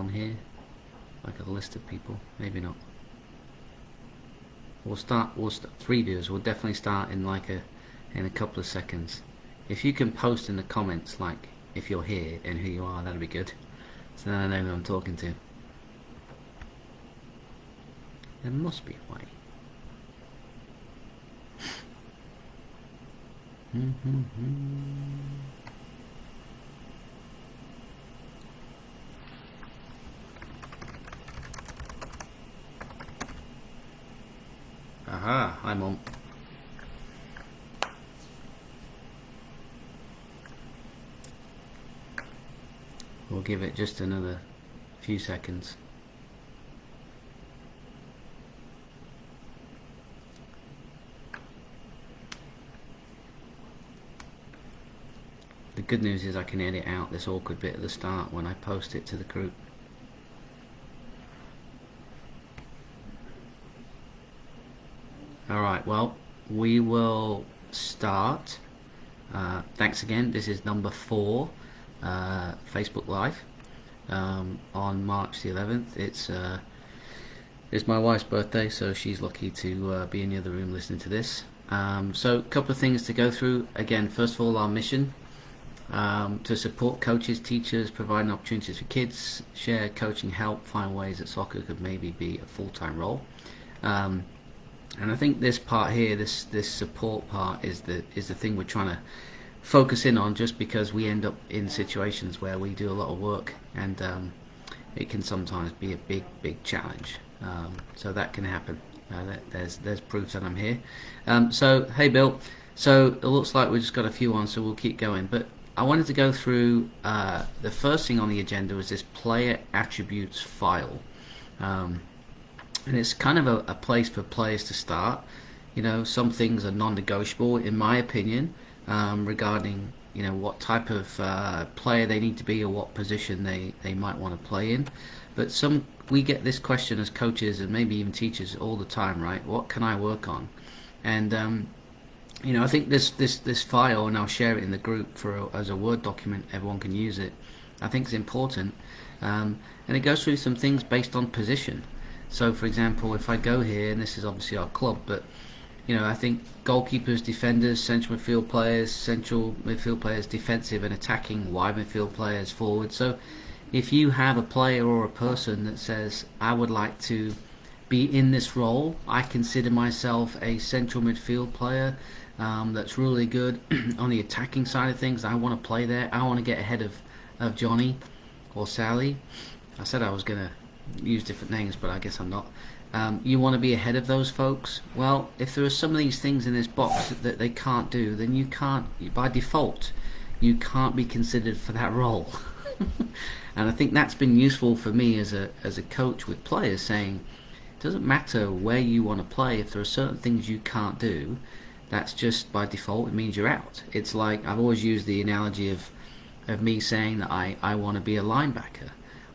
on here, like a list of people. Maybe not. We'll start 3 viewers. We'll definitely start in a couple of seconds. If you can post in the comments like if you're here and who you are, that'd be good. So then I know who I'm talking to. There must be a way. Aha, hi Mom. We'll give it just another few seconds. The good news is I can edit out this awkward bit at the start when I post it to the group. Alright, well, we will start. Thanks again. This is number 4 Facebook Live on March the 11th. It's my wife's birthday, so she's lucky to be in the other room listening to this. So a couple of things to go through. Again, first of all, our mission. To support coaches, teachers, providing opportunities for kids, share coaching help, find ways that soccer could maybe be a full-time role. And I think this part here, this support part, is the thing we're trying to focus in on, just because we end up in situations where we do a lot of work and it can sometimes be a big challenge. So that can happen. There's proof that I'm here. So hey Bill, so it looks like we've just got a few on, so we'll keep going. But I wanted to go through the first thing on the agenda was this player attributes file. And it's kind of a place for players to start. You know, some things are non-negotiable in my opinion, regarding, you know, what type of player they need to be or what position they might want to play in. But we get this question as coaches and maybe even teachers all the time, right? What can I work on? And you know, I think this file, and I'll share it in the group as a Word document, everyone can use it. I think it's important, and it goes through some things based on position. So for example, if I go here, and this is obviously our club, but you know, I think goalkeepers, defenders, central midfield players, defensive and attacking, wide midfield players, forward. So if you have a player or a person that says, I would like to be in this role, I consider myself a central midfield player that's really good on the attacking side of things, I want to play there, I want to get ahead of Johnny or Sally. I said I was going to use different names, but I guess I'm not. You want to be ahead of those folks. Well, if there are some of these things in this box that they can't do, then you can't, by default, you can't be considered for that role. And I think that's been useful for me as a coach with players, saying it doesn't matter where you want to play. If there are certain things you can't do, that's just by default, it means you're out. It's like, I've always used the analogy of me saying that I want to be a linebacker.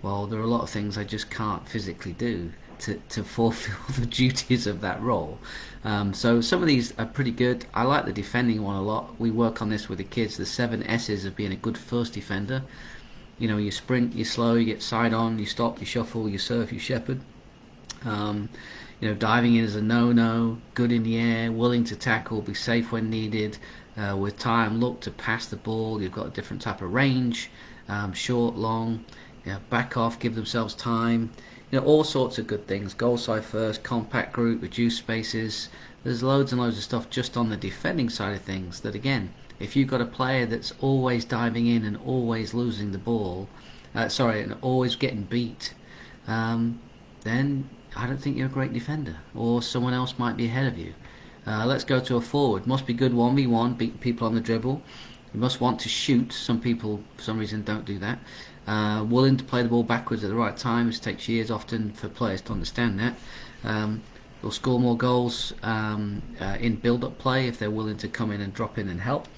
Well, there are a lot of things I just can't physically do to fulfill the duties of that role. So some of these are pretty good. I like the defending one a lot. We work on this with the kids, the 7 S's of being a good first defender. You know, you sprint, you slow, you get side on, you stop, you shuffle, you serve, you shepherd. You know, diving in is a no-no, good in the air, willing to tackle, be safe when needed, with time, look to pass the ball. You've got a different type of range, short, long, you know, back off, give themselves time, you know, all sorts of good things. Goal side first, compact group, reduce spaces. There's loads and loads of stuff just on the defending side of things that, again, if you've got a player that's always diving in and always losing the ball, and always getting beat, then I don't think you're a great defender, or someone else might be ahead of you. Let's go to a forward. Must be good 1v1, beat people on the dribble. You must want to shoot. Some people, for some reason, don't do that. Willing to play the ball backwards at the right time. It takes years often for players to understand that. They'll score more goals in build-up play if they're willing to come in and drop in and help.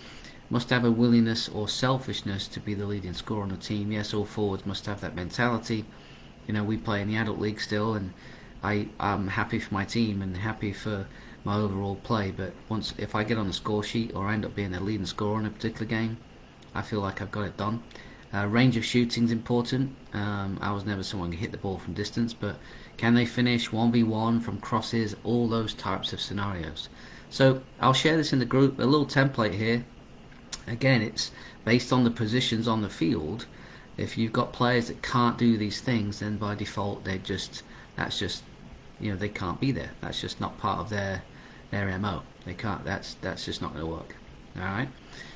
Must have a willingness or selfishness to be the leading scorer on the team. Yes, all forwards must have that mentality. You know, we play in the adult league still, and I'm happy for my team and happy for my overall play, but if I get on the score sheet or I end up being the leading scorer in a particular game, I feel like I've got it done. Range of shooting is important. I was never someone who hit the ball from distance, but can they finish 1v1 from crosses? All those types of scenarios. So I'll share this in the group, a little template here. Again, it's based on the positions on the field. If you've got players that can't do these things, then by default they they can't be there. That's just not part of their MO. They can't. That's just not going to work. All right.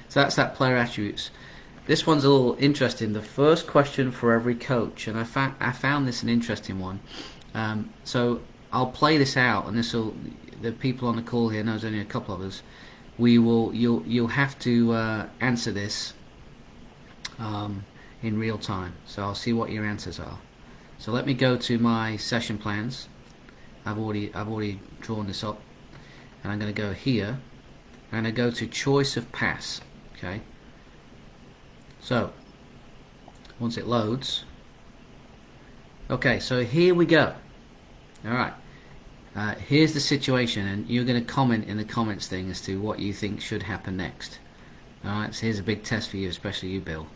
So that's that player attributes. This one's a little interesting. The first question for every coach, and I found this an interesting one. So I'll play this out, and the people on the call here, knows only a couple of us. You'll have to answer this in real time. So I'll see what your answers are. So let me go to my session plans. I've already drawn this up, and I'm going to go here. I'm going to go to choice of pass. Okay. So once it loads, okay. So here we go. All right. Here's the situation, and you're going to comment in the comments thing as to what you think should happen next. Alright, so here's a big test for you, especially you, Bill.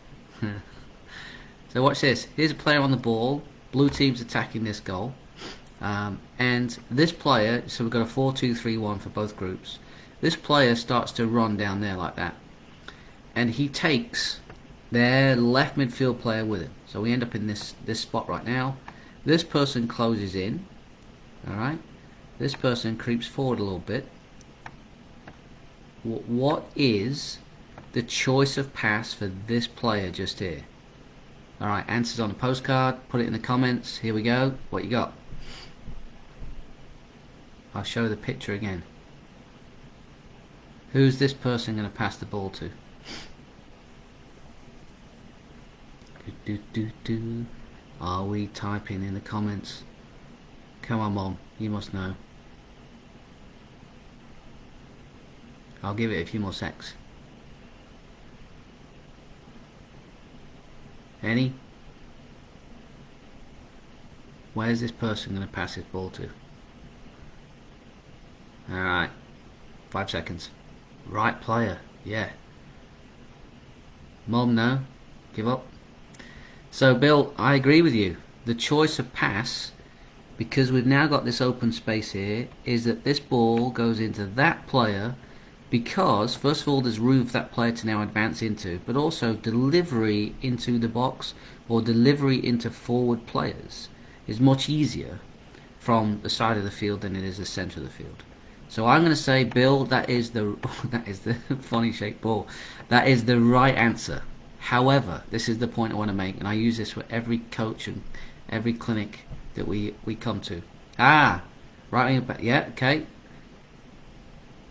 So watch this. Here's a player on the ball. Blue team's attacking this goal. And this player, so we've got a 4-2-3-1 for both groups. This player starts to run down there like that. And he takes their left midfield player with him. So we end up in this spot right now. This person closes in. Alright. This person creeps forward a little bit. What is the choice of pass for this player just here? Alright, answers on a postcard. Put it in the comments. Here we go. What you got? I'll show the picture again. Who's this person going to pass the ball to? Are we typing in the comments? Come on, Mom. You must know. I'll give it a few more secs. Any? Where's this person going to pass his ball to? Alright. 5 seconds. Right player. Yeah. Mom, no? Give up? So, Bill, I agree with you. The choice of pass, because we've now got this open space here, is that this ball goes into that player because, first of all, there's room for that player to now advance into, but also delivery into the box or delivery into forward players is much easier from the side of the field than it is the center of the field. So I'm going to say, Bill, that is the funny shaped ball. That is the right answer. However, this is the point I want to make, and I use this with every coach and every clinic that we come to. Right on back. Yeah, okay.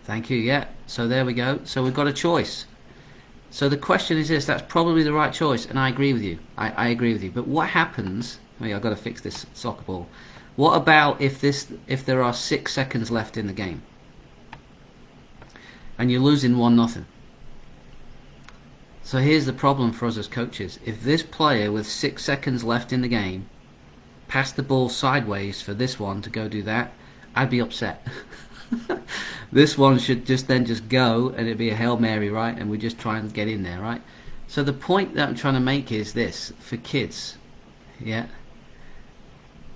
Thank you. Yeah. So there we go. So we've got a choice. So the question is this: that's probably the right choice, and I agree with you. I agree with you. But what happens? I've got to fix this soccer ball. What about if there are 6 seconds left in the game, and you're losing 1-0? So here's the problem for us as coaches. If this player with 6 seconds left in the game passed the ball sideways for this one to go do that, I'd be upset. This one should just go, and it'd be a Hail Mary, right? And we just try and get in there, right? So the point that I'm trying to make is this for kids, yeah,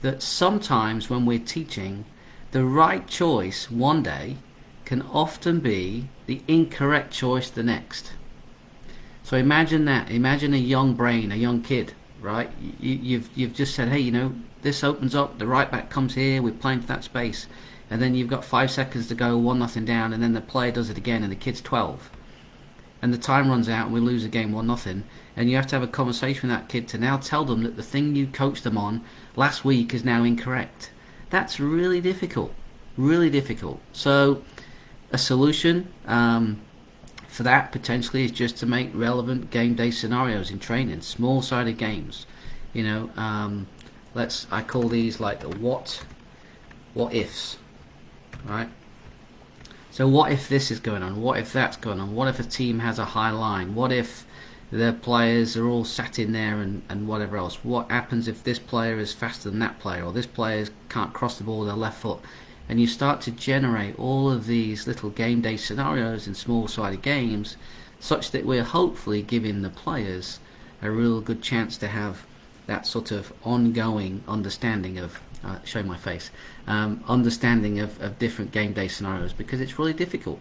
that sometimes when we're teaching, the right choice one day can often be the incorrect choice the next. So imagine that. Imagine a young brain, a young kid, right? You've just said, hey, this opens up, the right back comes here, we're playing for that space, and then you've got 5 seconds to go, 1-0 down, and then the player does it again, and the kid's 12, and the time runs out, and we lose the game 1-0, and you have to have a conversation with that kid to now tell them that the thing you coached them on last week is now incorrect. That's really difficult, really difficult. So a solution for that potentially is just to make relevant game day scenarios in training, small-sided games. I call these like the what ifs, right? So what if this is going on? What if that's going on? What if a team has a high line? What if their players are all sat in there and whatever else? What happens if this player is faster than that player, or this player can't cross the ball with their left foot? And you start to generate all of these little game day scenarios in small-sided games, such that we're hopefully giving the players a real good chance to have that sort of ongoing understanding of showing my face, understanding of different game day scenarios, because it's really difficult.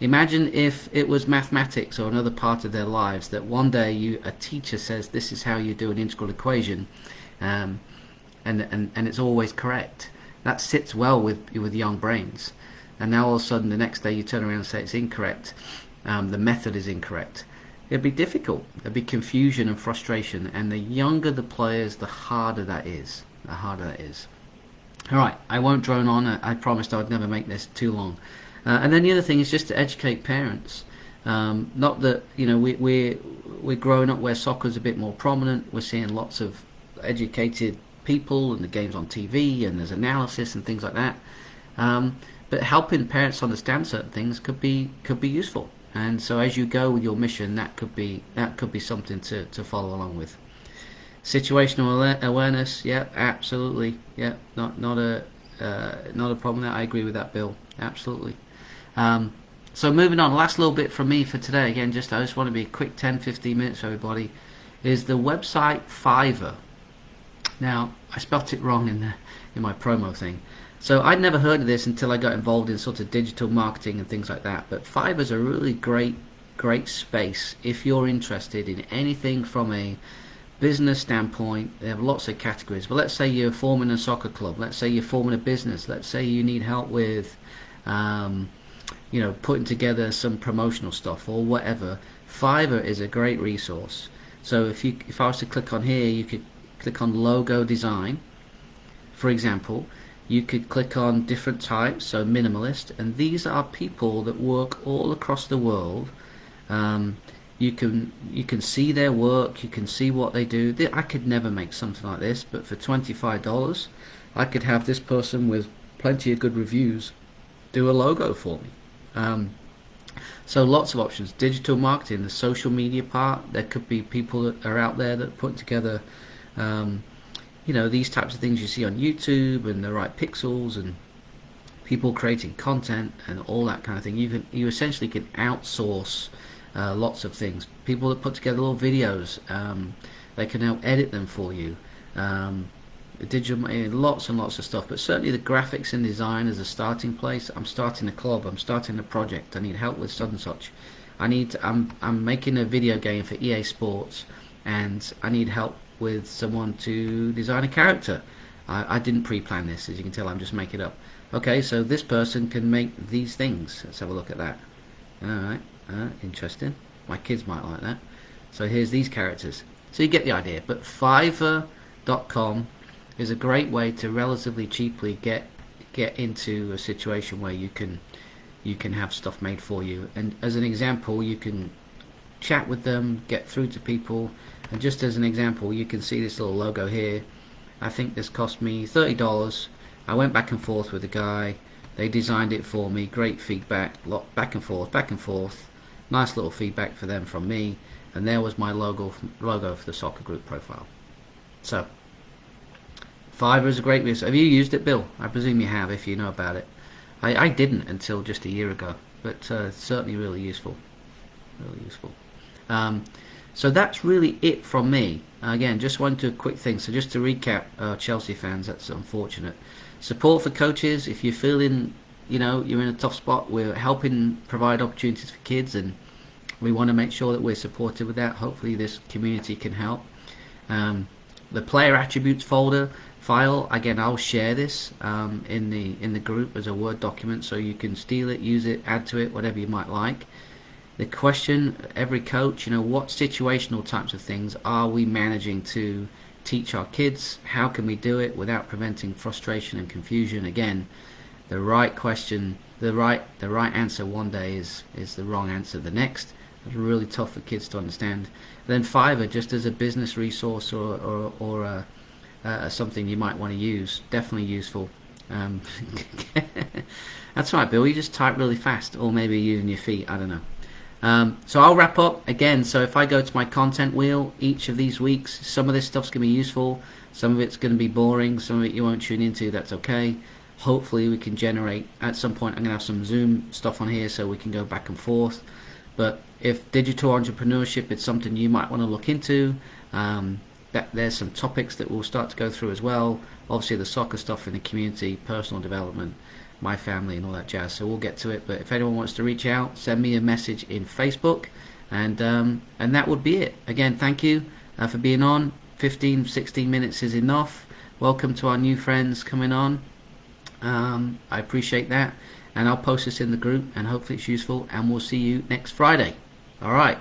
Imagine if it was mathematics or another part of their lives that one day a teacher says this is how you do an integral equation, and it's always correct. That sits well with young brains, and now all of a sudden the next day you turn around and say it's incorrect, the method is incorrect. It'd be difficult. There'd be confusion and frustration, and the younger the players, the harder that is. The harder that is. All right, I won't drone on. I promised I'd never make this too long. And then the other thing is just to educate parents. Not that we're growing up where soccer's a bit more prominent. We're seeing lots of educated people, and the game's on TV, and there's analysis and things like that. But helping parents understand certain things could be useful. And so as you go with your mission, that could be something to follow along with. Situational awareness, yeah, absolutely, yeah, not a problem there. I agree with that, Bill, absolutely. So moving on, last little bit from me for today. Again, I just want to be a quick 10-15 minutes for everybody. Is the website Fiverr. Now I spelt it wrong in my promo thing. So I'd never heard of this until I got involved in sort of digital marketing and things like that. But Fiverr's a really great space if you're interested in anything from a business standpoint. They have lots of categories. But let's say you're forming a soccer club. Let's say you're forming a business. Let's say you need help with, putting together some promotional stuff or whatever. Fiverr is a great resource. So if I was to click on here, you could click on logo design, for example. You could click on different types, so minimalist, and these are people that work all across the world. You can see their work, you can see what they do. I could never make something like this, but for $25 I could have this person with plenty of good reviews do a logo for me. So lots of options. Digital marketing, the social media part, there could be people that are out there that put together these types of things you see on YouTube, and the right pixels, and people creating content and all that kind of thing. You essentially can outsource lots of things. People that put together little videos, they can help edit them for you. Digital, lots and lots of stuff. But certainly the graphics and design is a starting place. I'm starting a club. I'm starting a project. I need help with such and such. I'm making a video game for EA Sports, and I need help with someone to design a character. I didn't pre-plan this, as you can tell. I'm just making it up. Okay, so this person can make these things. Let's have a look at that. Alright, interesting. My kids might like that. So here's these characters. So you get the idea. But Fiverr.com is a great way to relatively cheaply get into a situation where you can have stuff made for you. And as an example, you can chat with them, get through to people. And just as an example, you can see this little logo here. I think this cost me $30. I went back and forth with the guy. They designed it for me. Great feedback. Back and forth. Nice little feedback for them from me. And there was my logo for the soccer group profile. So Fiverr is a great resource. Have you used it, Bill? I presume you have, if you know about it. I didn't until just a year ago, but certainly really useful. Really useful. So that's really it from me. Again, just one to a quick thing. So just to recap, Chelsea fans, that's unfortunate. Support for coaches. If you're feeling, you're in a tough spot, we're helping provide opportunities for kids, and we want to make sure that we're supported with that. Hopefully this community can help. The player attributes file, again, I'll share this in the group as a Word document, so you can steal it, use it, add to it, whatever you might like. The question, every coach, what situational types of things are we managing to teach our kids? How can we do it without preventing frustration and confusion? Again, the right question, the right answer one day is the wrong answer the next. It's really tough for kids to understand. Then Fiverr, just as a business resource or something you might want to use, definitely useful. That's right, Bill. You just type really fast, or maybe using your feet. I don't know. So I'll wrap up again. So if I go to my content wheel each of these weeks, some of this stuff's going to be useful, some of it's going to be boring, some of it you won't tune into. That's okay. Hopefully we can generate, at some point I'm going to have some Zoom stuff on here so we can go back and forth. But if digital entrepreneurship is something you might want to look into, that there's some topics that we'll start to go through as well. Obviously, the soccer stuff in the community, personal development, my family, and all that jazz. So we'll get to it. But if anyone wants to reach out, send me a message in Facebook, and that would be it. Again, thank you for being on. 15, 16 minutes is enough. Welcome to our new friends coming on. I appreciate that, and I'll post this in the group, and hopefully it's useful. And we'll see you next Friday. All right.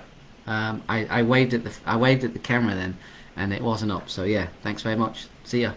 I waved at the camera then, and it wasn't up. So yeah, thanks very much. See ya.